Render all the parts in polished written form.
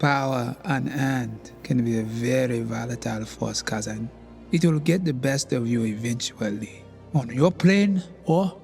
Power unearned can be a very volatile force, cousin. It will get the best of you eventually, on your plane or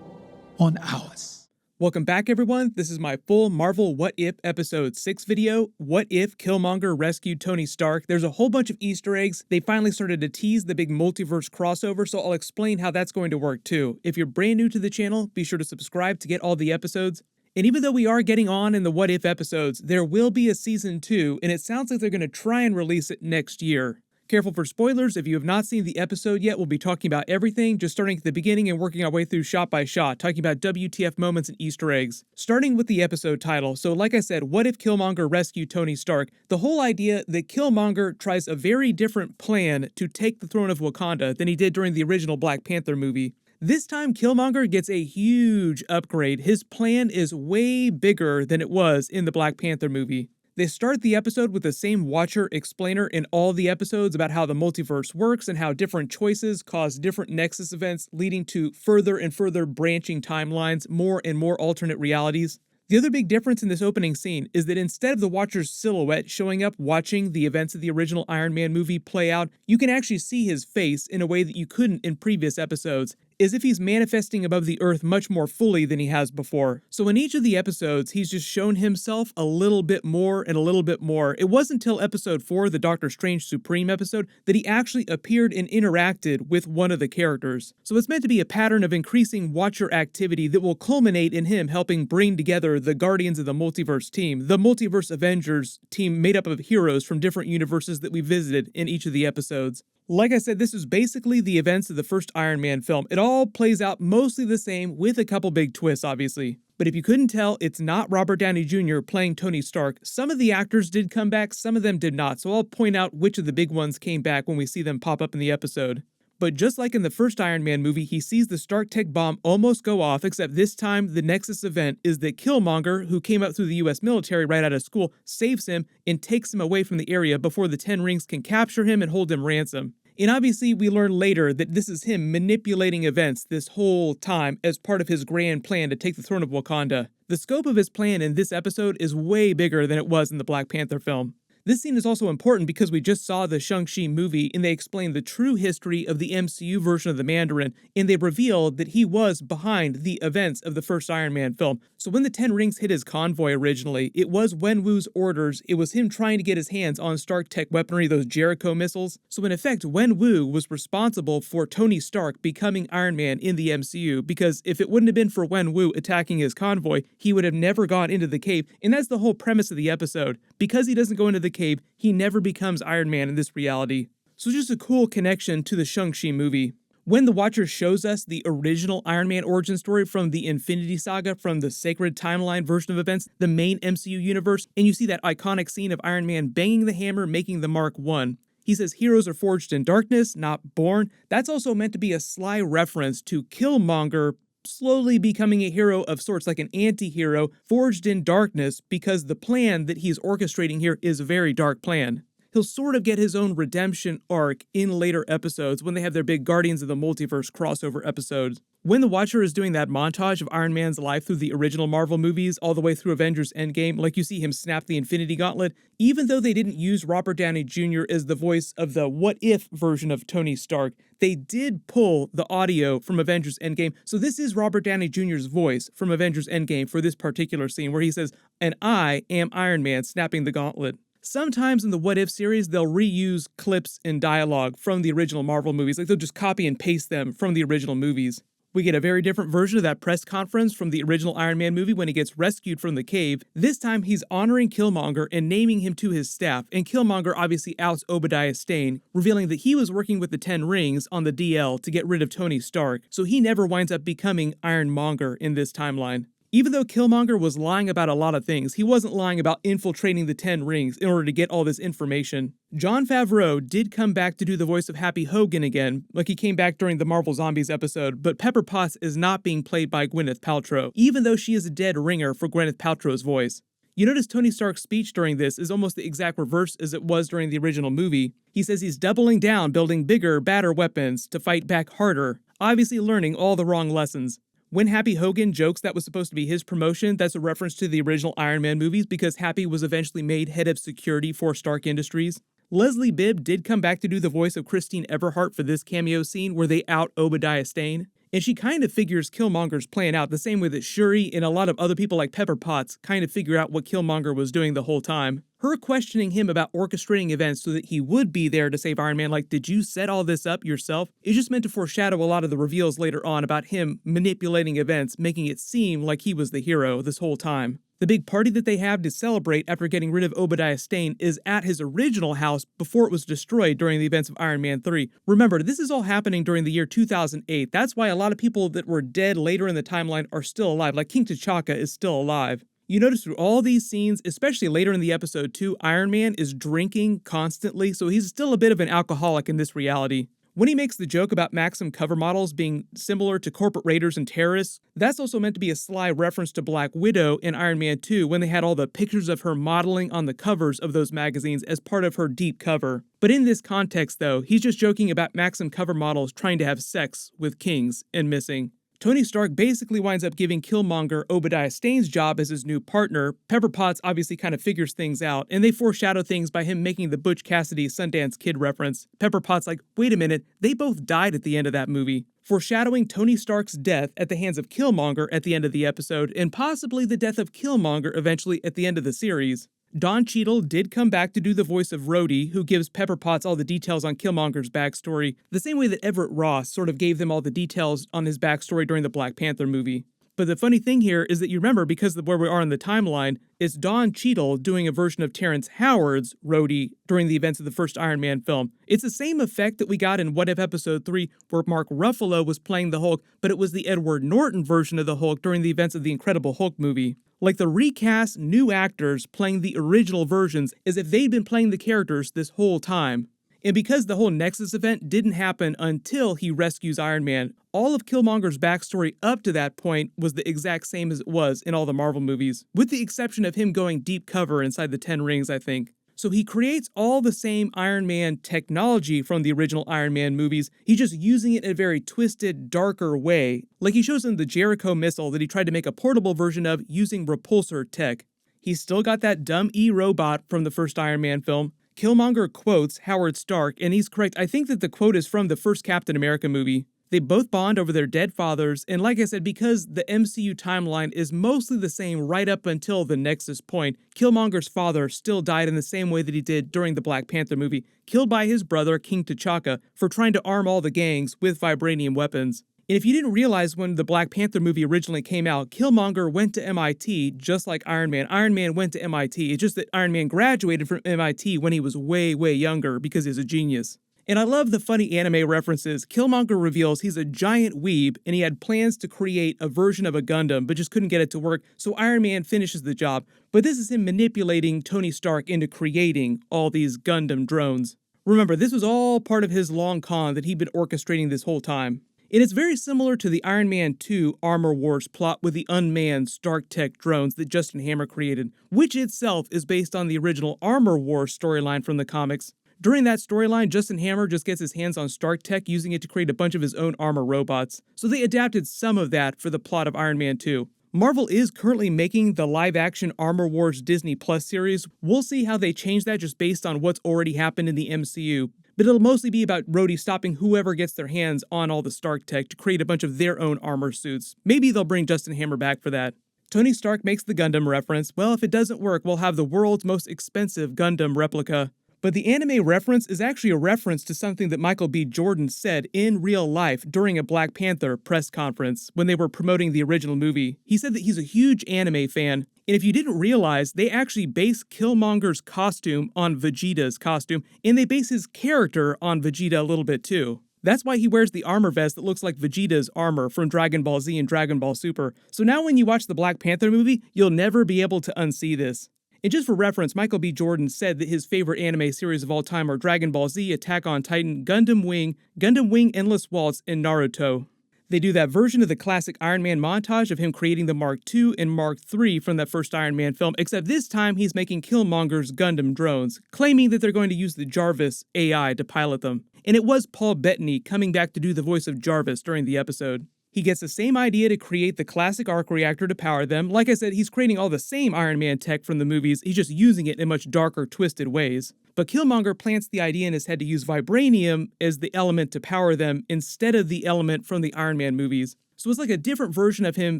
on ours. Welcome back, everyone. This is my full Marvel What If Episode 6 video. What if Killmonger rescued Tony Stark? There's a whole bunch of Easter eggs. They finally started to tease the big multiverse crossover, so I'll explain how that's going to work too. If you're brand new to the channel, be sure to subscribe to get all the episodes. And even though we are getting on in the What If episodes, there will be a Season 2, and it sounds like they're going to try and release it next year. Careful for spoilers, if you have not seen the episode yet, we'll be talking about everything, just starting at the beginning and working our way through shot by shot, talking about WTF moments and Easter eggs. Starting with the episode title, so like I said, what if Killmonger rescued Tony Stark? The whole idea that Killmonger tries a very different plan to take the throne of Wakanda than he did during the original Black Panther movie. This time, Killmonger gets a huge upgrade. His plan is way bigger than it was in the Black Panther movie. They start the episode with the same Watcher explainer in all the episodes about how the multiverse works and how different choices cause different Nexus events, leading to further and further branching timelines, more and more alternate realities. The other big difference in this opening scene is that instead of the Watcher's silhouette showing up watching the events of the original Iron Man movie play out, you can actually see his face in a way that you couldn't in previous episodes, as if he's manifesting above the earth much more fully than he has before. So in each of the episodes, he's just shown himself a little bit more and a little bit more. It wasn't until episode 4, the Doctor Strange Supreme episode, that he actually appeared and interacted with one of the characters. So it's meant to be a pattern of increasing Watcher activity that will culminate in him helping bring together the Guardians of the Multiverse team, the Multiverse Avengers team made up of heroes from different universes that we visited in each of the episodes. Like I said, this is basically the events of the first Iron Man film. It all plays out mostly the same, with a couple big twists, obviously. But if you couldn't tell, it's not Robert Downey Jr. playing Tony Stark. Some of the actors did come back, some of them did not, so I'll point out which of the big ones came back when we see them pop up in the episode. But just like in the first Iron Man movie, he sees the Stark Tech bomb almost go off, except this time the Nexus event is that Killmonger, who came up through the US military right out of school, saves him and takes him away from the area before the Ten Rings can capture him and hold him ransom. And obviously we learn later that this is him manipulating events this whole time as part of his grand plan to take the throne of Wakanda. The scope of his plan in this episode is way bigger than it was in the Black Panther film. This scene is also important because we just saw the Shang-Chi movie and they explained the true history of the MCU version of the Mandarin, and they revealed that he was behind the events of the first Iron Man film. So when the Ten Rings hit his convoy originally, it was Wenwu's orders. It was him trying to get his hands on Stark Tech weaponry, those Jericho missiles. So in effect, Wenwu was responsible for Tony Stark becoming Iron Man in the MCU, because if it wouldn't have been for Wenwu attacking his convoy, he would have never gone into the cave. And that's the whole premise of the episode. Because he doesn't go into the cave, he never becomes Iron Man in this reality. So just a cool connection to the Shang-Chi movie. When the Watcher shows us the original Iron Man origin story from the Infinity Saga, from the Sacred Timeline version of events, the main MCU universe, and you see that iconic scene of Iron Man banging the hammer, making the Mark I. He says heroes are forged in darkness, not born. That's also meant to be a sly reference to Killmonger slowly becoming a hero of sorts, like an anti-hero forged in darkness, because the plan that he's orchestrating here is a very dark plan. He'll sort of get his own redemption arc in later episodes when they have their big Guardians of the Multiverse crossover episodes. When the Watcher is doing that montage of Iron Man's life through the original Marvel movies all the way through Avengers Endgame, like you see him snap the Infinity Gauntlet, even though they didn't use Robert Downey Jr. as the voice of the what if version of Tony Stark, they did pull the audio from Avengers Endgame. So this is Robert Downey Jr.'s voice from Avengers Endgame for this particular scene where he says, "And I am Iron Man snapping the gauntlet." Sometimes in the What If series, they'll reuse clips and dialogue from the original Marvel movies, like they'll just copy and paste them from the original movies. We get a very different version of that press conference from the original Iron Man movie when he gets rescued from the cave. This time he's honoring Killmonger and naming him to his staff, and Killmonger obviously outs Obadiah Stane, revealing that he was working with the Ten Rings on the DL to get rid of Tony Stark, so he never winds up becoming Ironmonger in this timeline. Even though Killmonger was lying about a lot of things, he wasn't lying about infiltrating the Ten Rings in order to get all this information. Jon Favreau did come back to do the voice of Happy Hogan again, like he came back during the Marvel Zombies episode, but Pepper Potts is not being played by Gwyneth Paltrow, even though she is a dead ringer for Gwyneth Paltrow's voice. You notice Tony Stark's speech during this is almost the exact reverse as it was during the original movie. He says he's doubling down, building bigger, badder weapons to fight back harder, obviously learning all the wrong lessons. When Happy Hogan jokes that was supposed to be his promotion, that's a reference to the original Iron Man movies because Happy was eventually made head of security for Stark Industries. Leslie Bibb did come back to do the voice of Christine Everhart for this cameo scene where they out Obadiah Stane. And she kind of figures Killmonger's plan out the same way that Shuri and a lot of other people like Pepper Potts kind of figure out what Killmonger was doing the whole time. Her questioning him about orchestrating events so that he would be there to save Iron Man, like, did you set all this up yourself? Is just meant to foreshadow a lot of the reveals later on about him manipulating events, making it seem like he was the hero this whole time. The big party that they have to celebrate after getting rid of Obadiah Stane is at his original house before it was destroyed during the events of Iron Man 3. Remember, this is all happening during the year 2008. That's why a lot of people that were dead later in the timeline are still alive, like King T'Chaka is still alive. You notice through all these scenes, especially later in the episode too, Iron Man is drinking constantly, so he's still a bit of an alcoholic in this reality. When he makes the joke about Maxim cover models being similar to corporate raiders and terrorists, that's also meant to be a sly reference to Black Widow in Iron Man 2 when they had all the pictures of her modeling on the covers of those magazines as part of her deep cover. But in this context though, he's just joking about Maxim cover models trying to have sex with kings and missing. Tony Stark basically winds up giving Killmonger Obadiah Stane's job as his new partner. Pepper Potts obviously kind of figures things out, and they foreshadow things by him making the Butch Cassidy Sundance Kid reference. Pepper Potts like, wait a minute, they both died at the end of that movie. Foreshadowing Tony Stark's death at the hands of Killmonger at the end of the episode, and possibly the death of Killmonger eventually at the end of the series. Don Cheadle did come back to do the voice of Rhodey, who gives Pepper Potts all the details on Killmonger's backstory, the same way that Everett Ross sort of gave them all the details on his backstory during the Black Panther movie. But the funny thing here is that you remember, because of where we are in the timeline, it's Don Cheadle doing a version of Terrence Howard's Rhodey during the events of the first Iron Man film. It's the same effect that we got in What If Episode 3, where Mark Ruffalo was playing the Hulk, but it was the Edward Norton version of the Hulk during the events of the Incredible Hulk movie. Like the recast new actors playing the original versions as if they'd been playing the characters this whole time. And because the whole Nexus event didn't happen until he rescues Iron Man, all of Killmonger's backstory up to that point was the exact same as it was in all the Marvel movies, with the exception of him going deep cover inside the 10 Rings, I think. So he creates all the same Iron Man technology from the original Iron Man movies, he's just using it in a very twisted, darker way. Like he shows him the Jericho missile that he tried to make a portable version of using repulsor tech. He's still got that dumb E-robot from the first Iron Man film. Killmonger quotes Howard Stark, and he's correct. I think that the quote is from the first Captain America movie. They both bond over their dead fathers, and like I said, because the MCU timeline is mostly the same right up until the Nexus point, Killmonger's father still died in the same way that he did during the Black Panther movie, killed by his brother, King T'Chaka, for trying to arm all the gangs with vibranium weapons. And if you didn't realize when the Black Panther movie originally came out, Killmonger went to MIT just like Iron Man. Iron Man went to MIT. It's just that Iron Man graduated from MIT when he was way, way younger because he's a genius. And I love the funny anime references. Killmonger reveals he's a giant weeb and he had plans to create a version of a Gundam but just couldn't get it to work, so Iron Man finishes the job. But this is him manipulating Tony Stark into creating all these Gundam drones. Remember, this was all part of his long con that he'd been orchestrating this whole time. And it's very similar to the Iron Man 2 Armor Wars plot with the unmanned Stark Tech drones that Justin Hammer created, which itself is based on the original Armor Wars storyline from the comics. During that storyline, Justin Hammer just gets his hands on Stark Tech, using it to create a bunch of his own armor robots. So they adapted some of that for the plot of Iron Man 2. Marvel is currently making the live-action Armor Wars Disney Plus series. We'll see how they change that just based on what's already happened in the MCU. But it'll mostly be about Rhodey stopping whoever gets their hands on all the Stark Tech to create a bunch of their own armor suits. Maybe they'll bring Justin Hammer back for that. Tony Stark makes the Gundam reference. Well, if it doesn't work, we'll have the world's most expensive Gundam replica. But the anime reference is actually a reference to something that Michael B. Jordan said in real life during a Black Panther press conference when they were promoting the original movie. He said that he's a huge anime fan, and if you didn't realize, they actually base Killmonger's costume on Vegeta's costume, and they base his character on Vegeta a little bit too. That's why he wears the armor vest that looks like Vegeta's armor from Dragon Ball Z and Dragon Ball Super. So now when you watch the Black Panther movie, you'll never be able to unsee this. And just for reference, Michael B. Jordan said that his favorite anime series of all time are Dragon Ball Z, Attack on Titan, Gundam Wing Endless Waltz, and Naruto. They do that version of the classic Iron Man montage of him creating the Mark II and Mark III from that first Iron Man film, except this time he's making Killmonger's Gundam drones, claiming that they're going to use the Jarvis AI to pilot them. And it was Paul Bettany coming back to do the voice of Jarvis during the episode. He gets the same idea to create the classic arc reactor to power them. Like I said, he's creating all the same Iron Man tech from the movies, he's just using it in much darker, twisted ways. But Killmonger plants the idea in his head to use vibranium as the element to power them instead of the element from the Iron Man movies. So it's like a different version of him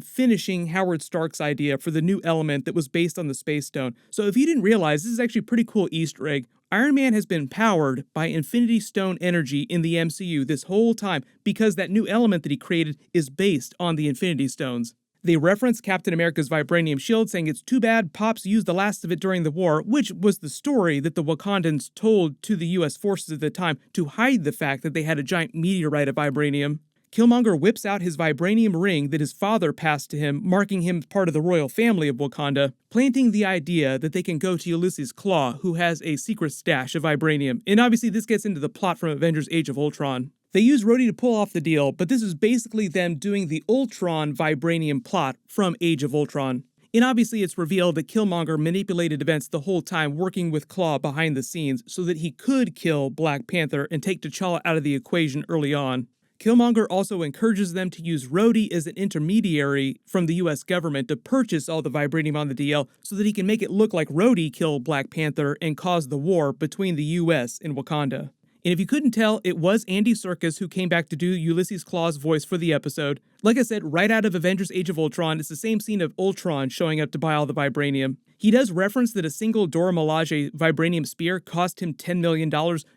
finishing Howard Stark's idea for the new element that was based on the Space Stone. So if you didn't realize, this is actually a pretty cool Easter egg. Iron Man has been powered by Infinity Stone energy in the MCU this whole time because that new element that he created is based on the Infinity Stones. They reference Captain America's vibranium shield, saying it's too bad Pops used the last of it during the war, which was the story that the Wakandans told to the US forces at the time to hide the fact that they had a giant meteorite of vibranium. Killmonger whips out his vibranium ring that his father passed to him, marking him part of the royal family of Wakanda, planting the idea that they can go to Ulysses Klaue, who has a secret stash of vibranium. And obviously this gets into the plot from Avengers Age of Ultron. They use Rhodey to pull off the deal, but this is basically them doing the Ultron vibranium plot from Age of Ultron. And obviously it's revealed that Killmonger manipulated events the whole time, working with Klaue behind the scenes so that he could kill Black Panther and take T'Challa out of the equation early on. Killmonger also encourages them to use Rhodey as an intermediary from the US government to purchase all the vibranium on the DL so that he can make it look like Rhodey killed Black Panther and caused the war between the US and Wakanda. And if you couldn't tell, it was Andy Serkis who came back to do Ulysses Klaue's voice for the episode. Like I said, right out of Avengers Age of Ultron, it's the same scene of Ultron showing up to buy all the vibranium. He does reference that a single Dora Milaje vibranium spear cost him $10 million,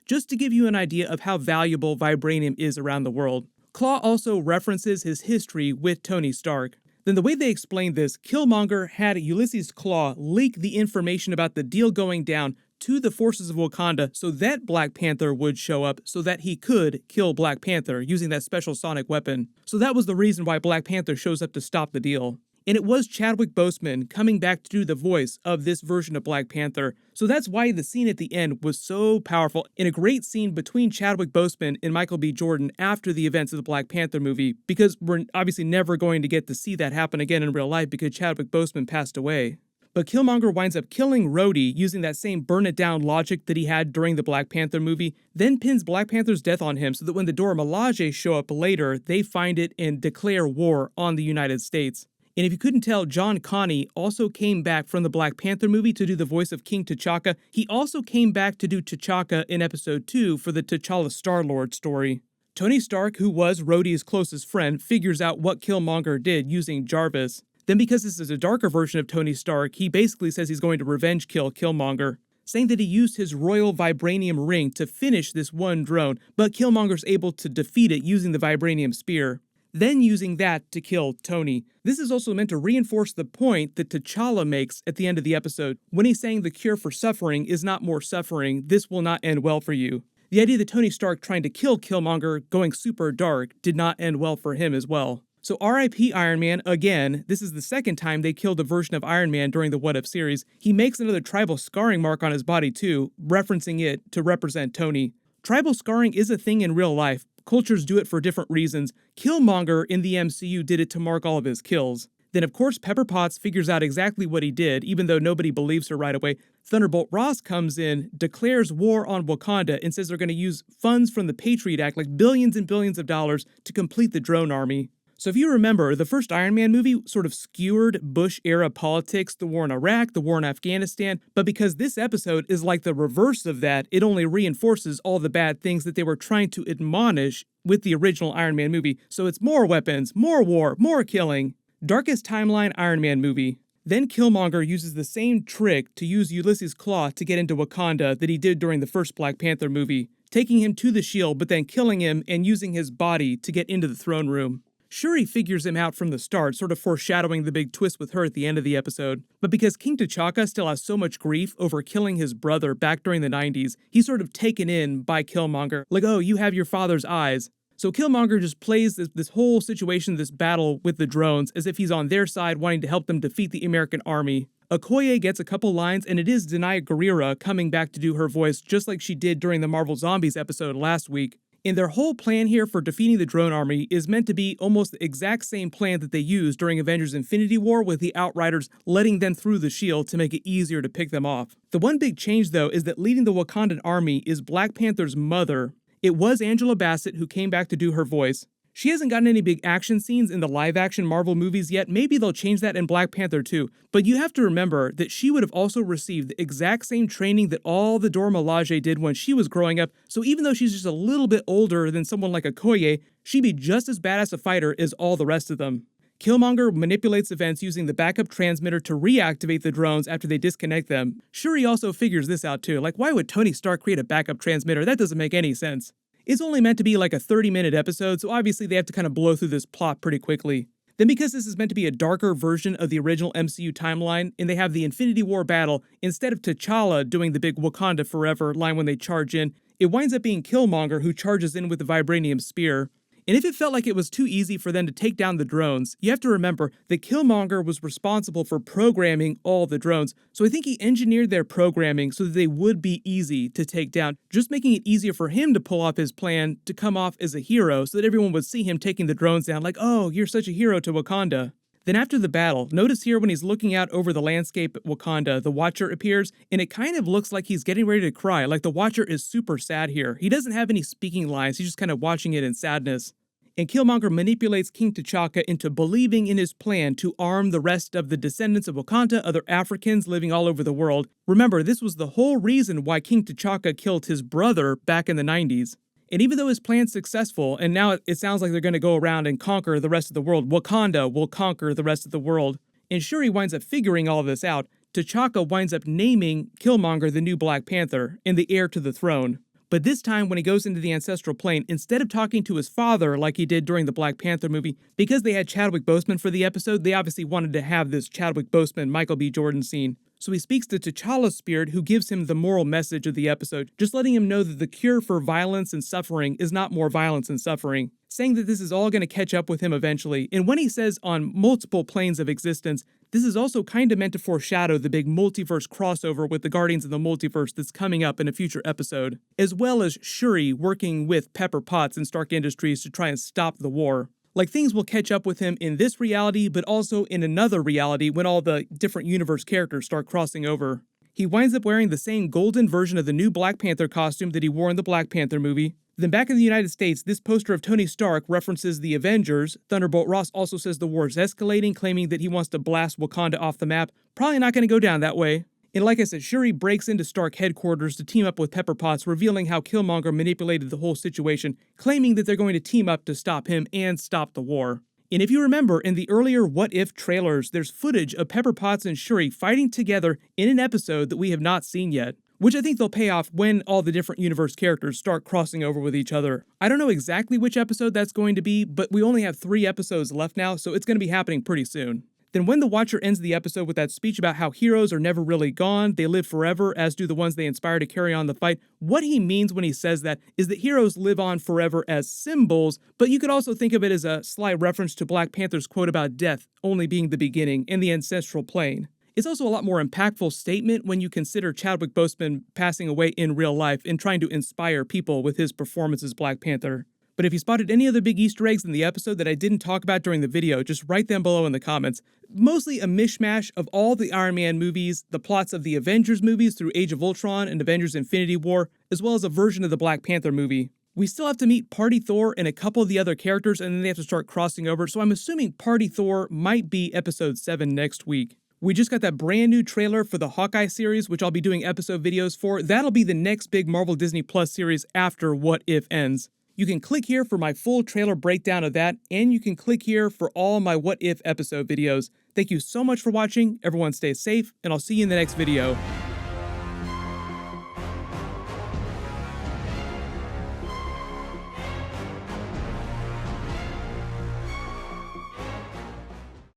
just to give you an idea of how valuable vibranium is around the world. Klaue also references his history with Tony Stark. Then the way they explained this, Killmonger had Ulysses Klaue leak the information about the deal going down to the forces of Wakanda so that Black Panther would show up so that he could kill Black Panther using that special sonic weapon. So that was the reason why Black Panther shows up to stop the deal. And it was Chadwick Boseman coming back to do the voice of this version of Black Panther. So that's why the scene at the end was so powerful, and a great scene between Chadwick Boseman and Michael B. Jordan after the events of the Black Panther movie, because we're obviously never going to get to see that happen again in real life because Chadwick Boseman passed away. But Killmonger winds up killing Rhodey using that same burn it down logic that he had during the Black Panther movie, then pins Black Panther's death on him so that when the Dora Milaje show up later, they find it and declare war on the United States. And if you couldn't tell, John Connie also came back from the Black Panther movie to do the voice of King T'Chaka. He also came back to do T'Chaka in episode 2 for the T'Challa Star-Lord story. Tony Stark, who was Rhodey's closest friend, figures out what Killmonger did using Jarvis. Then because this is a darker version of Tony Stark, he basically says he's going to revenge kill Killmonger, saying that he used his royal vibranium ring to finish this one drone, but Killmonger's able to defeat it using the vibranium spear, then using that to kill Tony. This is also meant to reinforce the point that T'Challa makes at the end of the episode, when he's saying the cure for suffering is not more suffering, this will not end well for you. The idea that Tony Stark trying to kill Killmonger, going super dark, did not end well for him as well. So R.I.P. Iron Man again. This is the second time they killed a version of Iron Man during the What If series. He makes another tribal scarring mark on his body too, referencing it to represent Tony. Tribal scarring is a thing in real life. Cultures do it for different reasons. Killmonger in the MCU did it to mark all of his kills. Then of course Pepper Potts figures out exactly what he did, even though nobody believes her right away. Thunderbolt Ross comes in, declares war on Wakanda, and says they're going to use funds from the Patriot Act, like billions and billions of dollars, to complete the drone army. So if you remember, the first Iron Man movie sort of skewered Bush-era politics, the war in Iraq, the war in Afghanistan, but because this episode is like the reverse of that, it only reinforces all the bad things that they were trying to admonish with the original Iron Man movie. So it's more weapons, more war, more killing. Darkest timeline Iron Man movie. Then Killmonger uses the same trick to use Ulysses Klaue to get into Wakanda that he did during the first Black Panther movie, taking him to the shield but then killing him and using his body to get into the throne room. Shuri figures him out from the start, sort of foreshadowing the big twist with her at the end of the episode. But because King T'Chaka still has so much grief over killing his brother back during the 90s, he's sort of taken in by Killmonger. Like, oh, you have your father's eyes. So Killmonger just plays this whole situation, this battle with the drones, as if he's on their side, wanting to help them defeat the American army. Okoye gets a couple lines, and it is Danai Gurira coming back to do her voice, just like she did during the Marvel Zombies episode last week. And their whole plan here for defeating the drone army is meant to be almost the exact same plan that they used during Avengers Infinity War with the Outriders letting them through the shield to make it easier to pick them off. The one big change though is that leading the Wakandan army is Black Panther's mother. It was Angela Bassett who came back to do her voice. She hasn't gotten any big action scenes in the live-action Marvel movies yet. Maybe they'll change that in Black Panther too. But you have to remember that she would have also received the exact same training that all the Dora Milaje did when she was growing up. So even though she's just a little bit older than someone like Okoye, she'd be just as badass a fighter as all the rest of them. Killmonger manipulates events using the backup transmitter to reactivate the drones after they disconnect them. Shuri also figures this out too. Like, why would Tony Stark create a backup transmitter? That doesn't make any sense. It's only meant to be like a 30-minute episode, so obviously they have to kind of blow through this plot pretty quickly. Then because this is meant to be a darker version of the original MCU timeline, and they have the Infinity War battle, instead of T'Challa doing the big Wakanda Forever line when they charge in, it winds up being Killmonger who charges in with the vibranium spear. And if it felt like it was too easy for them to take down the drones, you have to remember that Killmonger was responsible for programming all the drones, so I think he engineered their programming so that they would be easy to take down, just making it easier for him to pull off his plan to come off as a hero so that everyone would see him taking the drones down like, oh, you're such a hero to Wakanda. Then after the battle, notice here when he's looking out over the landscape at Wakanda, the Watcher appears, and it kind of looks like he's getting ready to cry, like the Watcher is super sad here. He doesn't have any speaking lines, he's just kind of watching it in sadness. And Killmonger manipulates King T'Chaka into believing in his plan to arm the rest of the descendants of Wakanda, other Africans living all over the world. Remember, this was the whole reason why King T'Chaka killed his brother back in the 90s. And even though his plan's successful, and now it sounds like they're going to go around and conquer the rest of the world, Wakanda will conquer the rest of the world, and Shuri winds up figuring all this out, T'Chaka winds up naming Killmonger the new Black Panther and the heir to the throne. But this time, when he goes into the ancestral plane, instead of talking to his father like he did during the Black Panther movie, because they had Chadwick Boseman for the episode, they obviously wanted to have this Chadwick Boseman, Michael B. Jordan scene. So he speaks to T'Challa's spirit, who gives him the moral message of the episode, just letting him know that the cure for violence and suffering is not more violence and suffering, saying that this is all going to catch up with him eventually. And when he says on multiple planes of existence, this is also kind of meant to foreshadow the big multiverse crossover with the Guardians of the Multiverse that's coming up in a future episode, as well as Shuri working with Pepper Potts and Stark Industries to try and stop the war. Like, things will catch up with him in this reality, but also in another reality when all the different universe characters start crossing over. He winds up wearing the same golden version of the new Black Panther costume that he wore in the Black Panther movie. Then back in the United States, this poster of Tony Stark references the Avengers. Thunderbolt Ross also says the war is escalating, claiming that he wants to blast Wakanda off the map. Probably not going to go down that way. And like I said, Shuri breaks into Stark headquarters to team up with Pepper Potts, revealing how Killmonger manipulated the whole situation, claiming that they're going to team up to stop him and stop the war. And if you remember, in the earlier What If trailers, there's footage of Pepper Potts and Shuri fighting together in an episode that we have not seen yet, which I think they'll pay off when all the different universe characters start crossing over with each other. I don't know exactly which episode that's going to be, but we only have 3 episodes left now, so it's going to be happening pretty soon. Then when the Watcher ends the episode with that speech about how heroes are never really gone, they live forever, as do the ones they inspire to carry on the fight, what he means when he says that is that heroes live on forever as symbols, but you could also think of it as a slight reference to Black Panther's quote about death only being the beginning and the ancestral plane. It's also a lot more impactful statement when you consider Chadwick Boseman passing away in real life and trying to inspire people with his performance as Black Panther. But if you spotted any other big Easter eggs in the episode that I didn't talk about during the video, just write them below in the comments. Mostly a mishmash of all the Iron Man movies, the plots of the Avengers movies through Age of Ultron and Avengers Infinity War, as well as a version of the Black Panther movie. We still have to meet Party Thor and a couple of the other characters, and then they have to start crossing over, so I'm assuming Party Thor might be episode 7 next week. We just got that brand new trailer for the Hawkeye series, which I'll be doing episode videos for. That'll be the next big Marvel Disney Plus series after What If ends. You can click here for my full trailer breakdown of that, and you can click here for all my What If episode videos. Thank you so much for watching, everyone stay safe, and I'll see you in the next video.